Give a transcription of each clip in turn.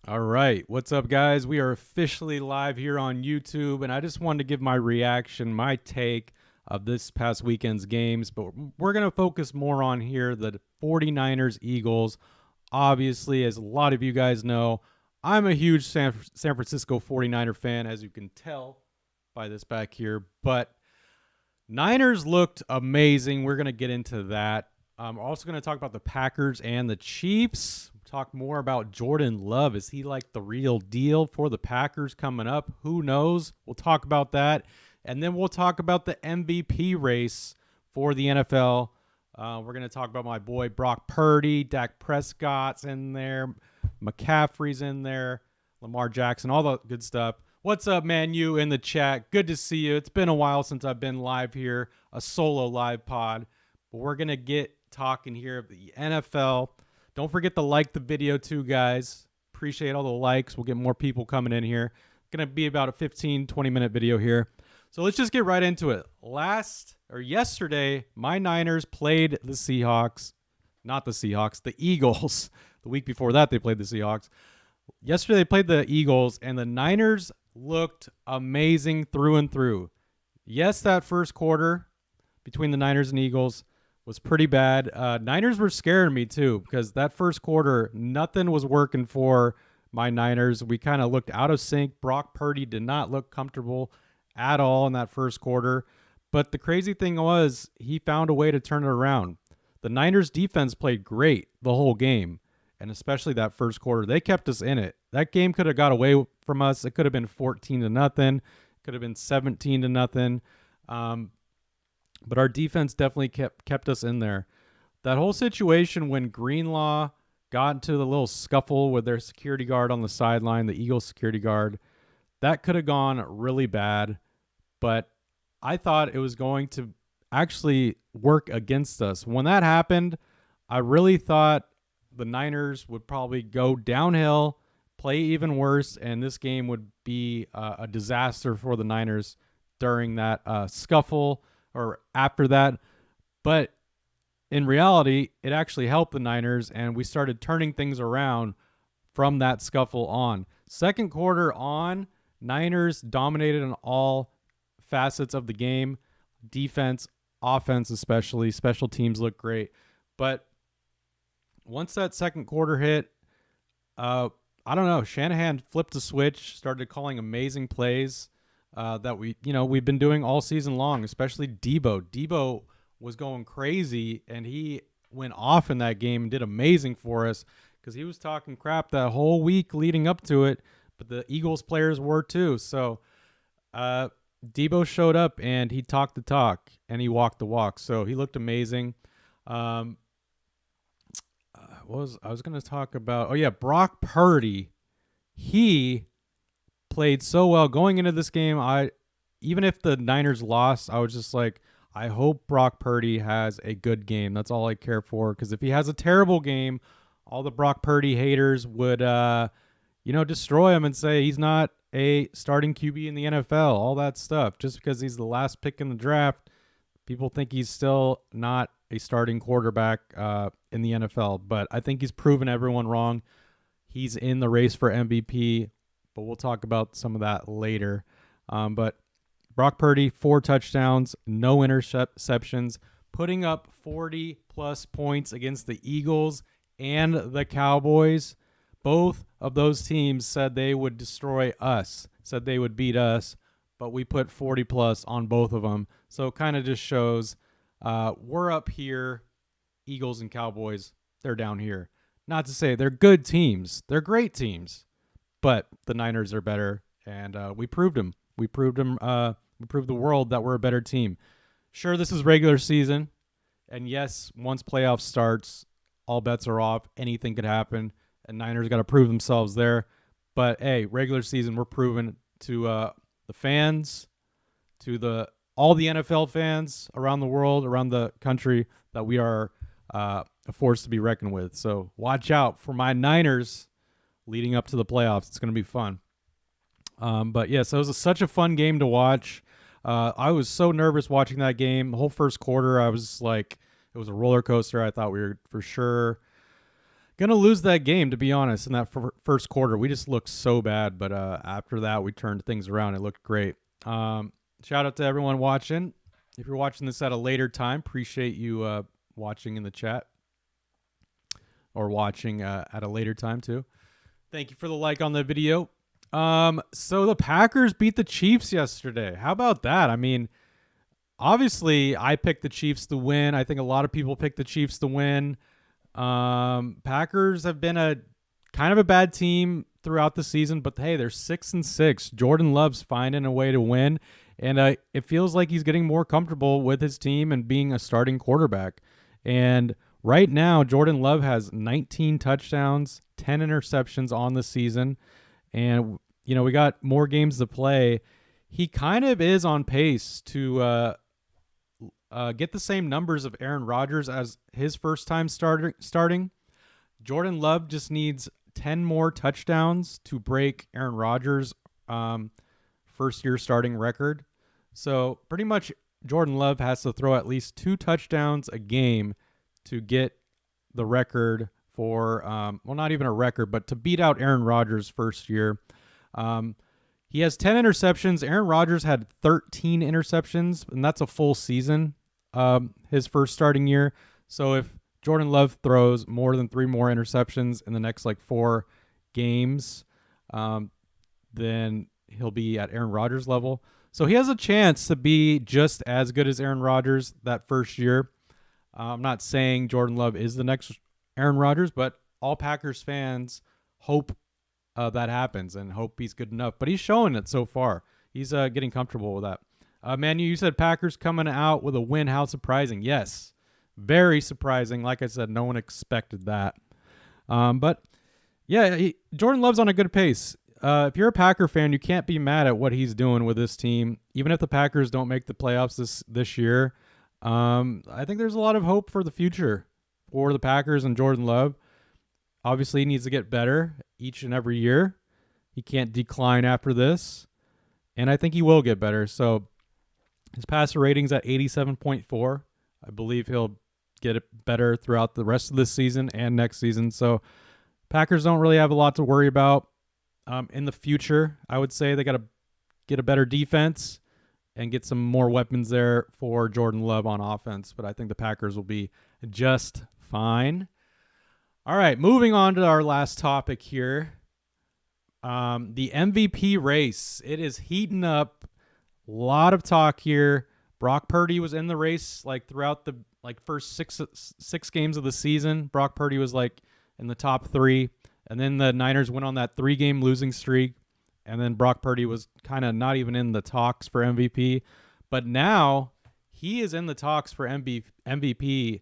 All right. What's up, guys? We are officially live here on YouTube, and I just wanted to give my reaction, my take of this past weekend's games, but we're going to focus more on here the 49ers Eagles. Obviously, as a lot of you guys know, I'm a huge San Francisco 49er fan, as you can tell by this back here, but Niners looked amazing. We're going to get into that. I'm also going to talk about the Packers and the Chiefs. Talk more about Jordan Love. Is he like the real deal for the Packers coming up? Who knows? We'll talk about that. And then we'll talk about the MVP race for the NFL. We're going to talk about my boy Brock Purdy, Dak Prescott's in there, McCaffrey's in there, Lamar Jackson, all the good stuff. What's up, man? You in the chat. Good to see you. It's been a while since I've been live here, a solo live pod. But we're going to get talking here of the NFL. Don't forget to like the video too, guys. Appreciate all the likes. We'll get more people coming in here. Going to be about a 15, 20-minute video here. So let's just get right into it. Yesterday, my Niners played the Seahawks. Not the Seahawks, the Eagles. The week before that, they played the Seahawks. Yesterday, they played the Eagles, and the Niners looked amazing through and through. Yes, that first quarter between the Niners and Eagles was pretty bad. Niners were scaring me too because that first quarter, nothing was working for my Niners. We kind of looked out of sync. Brock Purdy did not look comfortable at all in that first quarter. But the crazy thing was he found a way to turn it around. The Niners defense played great the whole game, and especially that first quarter. They kept us in it. That game could have got away from us. It could have been 14-0. Could have been 17-0. But our defense definitely kept us in there. That whole situation when Greenlaw got into the little scuffle with their security guard on the sideline, the Eagles security guard, that could have gone really bad. But I thought it was going to actually work against us. When that happened, I really thought the Niners would probably go downhill, play even worse, and this game would be a disaster for the Niners during that scuffle or after that. But in reality, it actually helped the Niners, and we started turning things around from that scuffle on. Second quarter on, Niners dominated in all facets of the game. Defense, offense especially. Special teams looked great. But once that second quarter hit, I don't know, Shanahan flipped a switch, started calling amazing plays that we've been doing all season long, especially Debo. Debo was going crazy, and he went off in that game and did amazing for us because he was talking crap that whole week leading up to it, but the Eagles players were too. So Debo showed up, and he talked the talk, and he walked the walk. So he looked amazing. I was going to talk about, Brock Purdy. He played so well going into this game. Even if the Niners lost, I was just like, I hope Brock Purdy has a good game. That's all I care for. Because if he has a terrible game, all the Brock Purdy haters would, destroy him and say he's not a starting QB in the NFL. All that stuff. Just because he's the last pick in the draft, people think he's still not a starting quarterback in the NFL. But I think he's proven everyone wrong. He's in the race for MVP. But we'll talk about some of that later. But Brock Purdy, 4 touchdowns, no interceptions, putting up 40-plus points against the Eagles and the Cowboys. Both of those teams said they would destroy us, said they would beat us, but we put 40-plus on both of them. So it kind of just shows we're up here, Eagles and Cowboys, they're down here. Not to say they're good teams. They're great teams. But the Niners are better, and we proved them. We proved the world that we're a better team. Sure, this is regular season, and yes, once playoffs starts, all bets are off. Anything could happen, and Niners got to prove themselves there. But hey, regular season, we're proving to the fans, to all the NFL fans around the world, around the country, that we are a force to be reckoned with. So watch out for my Niners leading up to the playoffs. It's going to be fun. But yes, it was such a fun game to watch. I was so nervous watching that game. The whole first quarter, I was like, it was a roller coaster. I thought we were for sure Gonna lose that game, to be honest, in that first quarter. We just looked so bad, but after that, we turned things around. It looked great. Shout out to everyone watching. If you're watching this at a later time, appreciate you watching in the chat or watching at a later time too. Thank you for the like on the video. So the Packers beat the Chiefs yesterday. How about that? I mean, obviously, I picked the Chiefs to win. I think a lot of people picked the Chiefs to win. Packers have been a kind of a bad team throughout the season, but hey, they're 6-6. Jordan Love's finding a way to win, and it feels like he's getting more comfortable with his team and being a starting quarterback. And right now, Jordan Love has 19 touchdowns, 10 interceptions on the season, and we got more games to play. He kind of is on pace to get the same numbers of Aaron Rodgers as his first time starting. Jordan Love just needs 10 more touchdowns to break Aaron Rodgers' first-year starting record. So pretty much Jordan Love has to throw at least 2 touchdowns a game to get the record for, not even a record, but to beat out Aaron Rodgers' first year. He has 10 interceptions. Aaron Rodgers had 13 interceptions, and that's a full season. His first starting year. So if Jordan Love throws more than 3 more interceptions in the next 4 games, then he'll be at Aaron Rodgers level. So he has a chance to be just as good as Aaron Rodgers that first year. I'm not saying Jordan Love is the next Aaron Rodgers, but all Packers fans hope that happens and hope he's good enough. But he's showing it so far. He's getting comfortable with that. Manu, you said Packers coming out with a win. How surprising. Yes, very surprising. Like I said, no one expected that. But, yeah, Jordan Love's on a good pace. If you're a Packer fan, you can't be mad at what he's doing with this team. Even if the Packers don't make the playoffs this year, I think there's a lot of hope for the future for the Packers and Jordan Love. Obviously, he needs to get better each and every year. He can't decline after this. And I think he will get better. So his passer rating's at 87.4. I believe he'll get it better throughout the rest of this season and next season. So Packers don't really have a lot to worry about in the future. I would say they got to get a better defense and get some more weapons there for Jordan Love on offense. But I think the Packers will be just fine. All right, moving on to our last topic here. The MVP race. It is heating up. A lot of talk here. Brock Purdy was in the race throughout the first six games of the season. Brock Purdy was in the top 3. And then the Niners went on that 3-game losing streak. And then Brock Purdy was kind of not even in the talks for MVP. But now he is in the talks for MVP.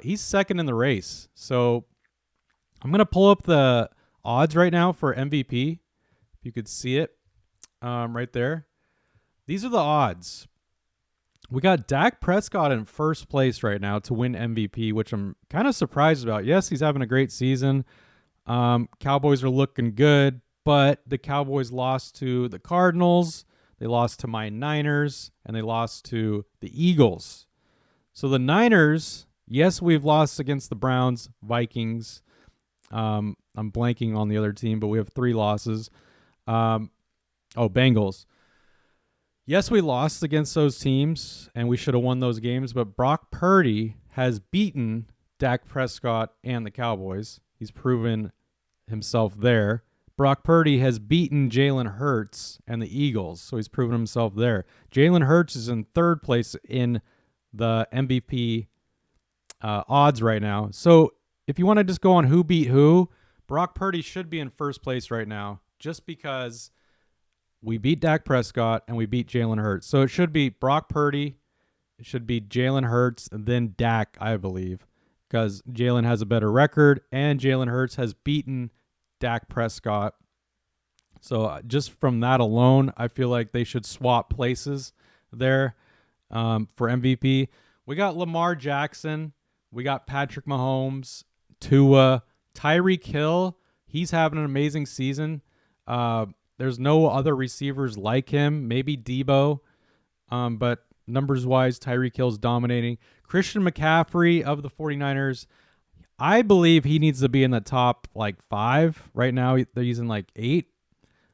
He's second in the race. So I'm going to pull up the odds right now for MVP. If you could see it right there. These are the odds. We got Dak Prescott in first place right now to win MVP, which I'm kind of surprised about. Yes, he's having a great season. Cowboys are looking good, but the Cowboys lost to the Cardinals. They lost to my Niners, and they lost to the Eagles. So the Niners, yes, we've lost against the Browns, Vikings. I'm blanking on the other team, but we have 3 losses. Bengals. Yes, we lost against those teams, and we should have won those games, but Brock Purdy has beaten Dak Prescott and the Cowboys. He's proven himself there. Brock Purdy has beaten Jalen Hurts and the Eagles, so he's proven himself there. Jalen Hurts is in third place in the MVP odds right now. So if you want to just go on who beat who, Brock Purdy should be in first place right now just because we beat Dak Prescott and we beat Jalen Hurts. So it should be Brock Purdy, it should be Jalen Hurts, and then Dak, I believe, because Jalen has a better record and Jalen Hurts has beaten Dak Prescott. So just from that alone, I feel like they should swap places there for MVP. We got Lamar Jackson. We got Patrick Mahomes, Tua, Tyreek Hill. He's having an amazing season. There's no other receivers like him. Maybe Debo. But numbers-wise, Tyreek Hill's dominating. Christian McCaffrey of the 49ers. I believe he needs to be in the top like 5. Right now they're using like 8,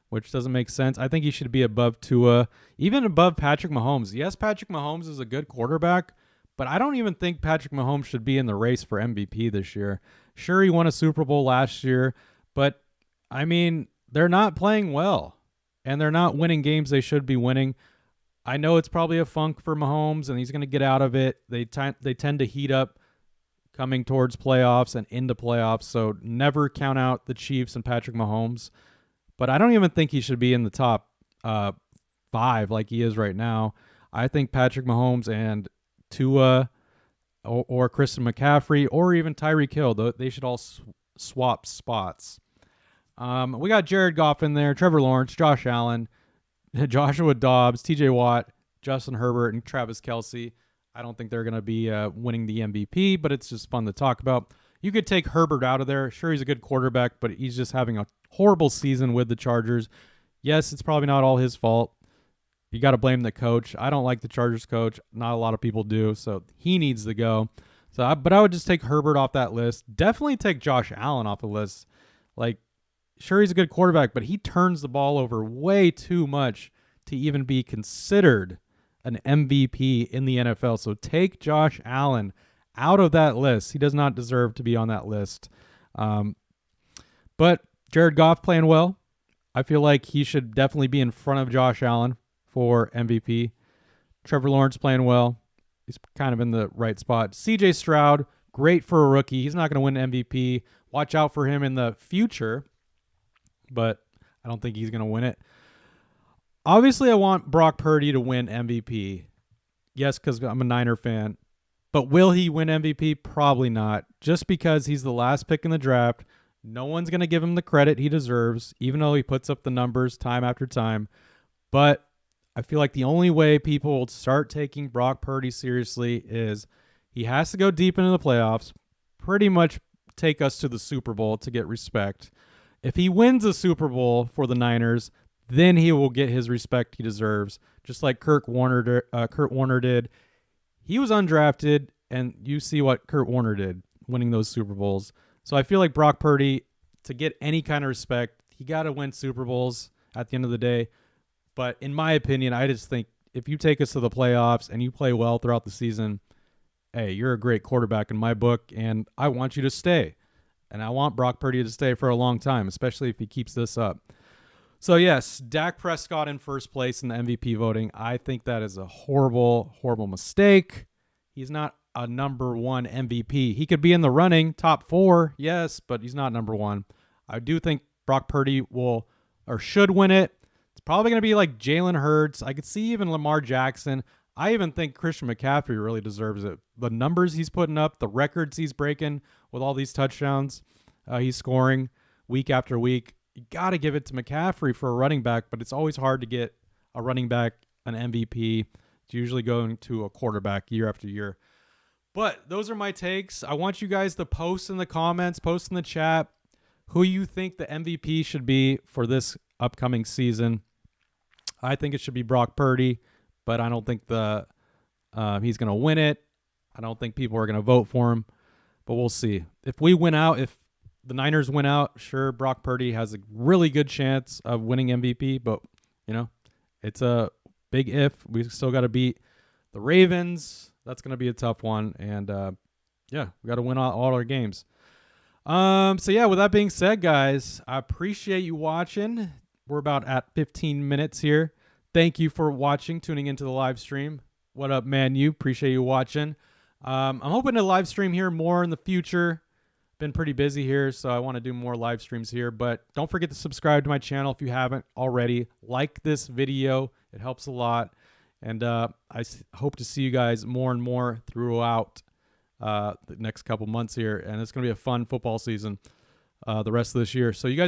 which doesn't make sense. I think he should be above Tua, even above Patrick Mahomes. Yes, Patrick Mahomes is a good quarterback, but I don't even think Patrick Mahomes should be in the race for MVP this year. Sure, he won a Super Bowl last year, but I mean, they're not playing well, and they're not winning games they should be winning. I know it's probably a funk for Mahomes, and he's going to get out of it. They tend to heat up coming towards playoffs and into playoffs, so never count out the Chiefs and Patrick Mahomes. But I don't even think he should be in the top 5 like he is right now. I think Patrick Mahomes and Tua or Christian McCaffrey or even Tyreek Hill, they should all swap spots. We got Jared Goff in there, Trevor Lawrence, Josh Allen, Joshua Dobbs, TJ Watt, Justin Herbert, and Travis Kelce. I don't think they're going to be winning the MVP, but it's just fun to talk about. You could take Herbert out of there. Sure, he's a good quarterback, but he's just having a horrible season with the Chargers. Yes, it's probably not all his fault. You got to blame the coach. I don't like the Chargers coach. Not a lot of people do, so he needs to go. But I would just take Herbert off that list. Definitely take Josh Allen off the list. Like, sure, he's a good quarterback, but he turns the ball over way too much to even be considered an MVP in the NFL. So take Josh Allen out of that list. He does not deserve to be on that list. But Jared Goff playing well. I feel like he should definitely be in front of Josh Allen for MVP. Trevor Lawrence playing well. He's kind of in the right spot. CJ Stroud, great for a rookie. He's not going to win MVP. Watch out for him in the future, but I don't think he's going to win it. Obviously, I want Brock Purdy to win MVP. Yes, because I'm a Niner fan. But will he win MVP? Probably not. Just because he's the last pick in the draft, no one's going to give him the credit he deserves, even though he puts up the numbers time after time. But I feel like the only way people will start taking Brock Purdy seriously is he has to go deep into the playoffs, pretty much take us to the Super Bowl to get respect. If he wins a Super Bowl for the Niners, then he will get his respect he deserves, just like Kurt Warner did. He was undrafted, and you see what Kurt Warner did, winning those Super Bowls. So I feel like Brock Purdy, to get any kind of respect, he got to win Super Bowls at the end of the day. But in my opinion, I just think if you take us to the playoffs and you play well throughout the season, hey, you're a great quarterback in my book, and I want you to stay. And I want Brock Purdy to stay for a long time, especially if he keeps this up. So, yes, Dak Prescott in first place in the MVP voting. I think that is a horrible, horrible mistake. He's not a number 1 MVP. He could be in the running, top 4, yes, but he's not number 1. I do think Brock Purdy will or should win it. It's probably going to be like Jalen Hurts. I could see even Lamar Jackson. I even think Christian McCaffrey really deserves it. The numbers he's putting up, the records he's breaking with all these touchdowns he's scoring week after week. You got to give it to McCaffrey for a running back, but it's always hard to get a running back an MVP. It's usually going to a quarterback year after year. But those are my takes. I want you guys to post in the comments, post in the chat who you think the MVP should be for this upcoming season. I think it should be Brock Purdy, but I don't think he's going to win it. I don't think people are going to vote for him, but we'll see. If we win out, if the Niners win out, sure, Brock Purdy has a really good chance of winning MVP, but, it's a big if. We still got to beat the Ravens. That's going to be a tough one, and, we got to win all our games. With that being said, guys, I appreciate you watching. We're about at 15 minutes here. Thank you for watching, tuning into the live stream. What up, man? You appreciate you watching. I'm hoping to live stream here more in the future. Been pretty busy here, so I want to do more live streams here. But don't forget to subscribe to my channel if you haven't already. Like this video. It helps a lot. And I hope to see you guys more and more throughout the next couple months here. And it's going to be a fun football season the rest of this year. So you guys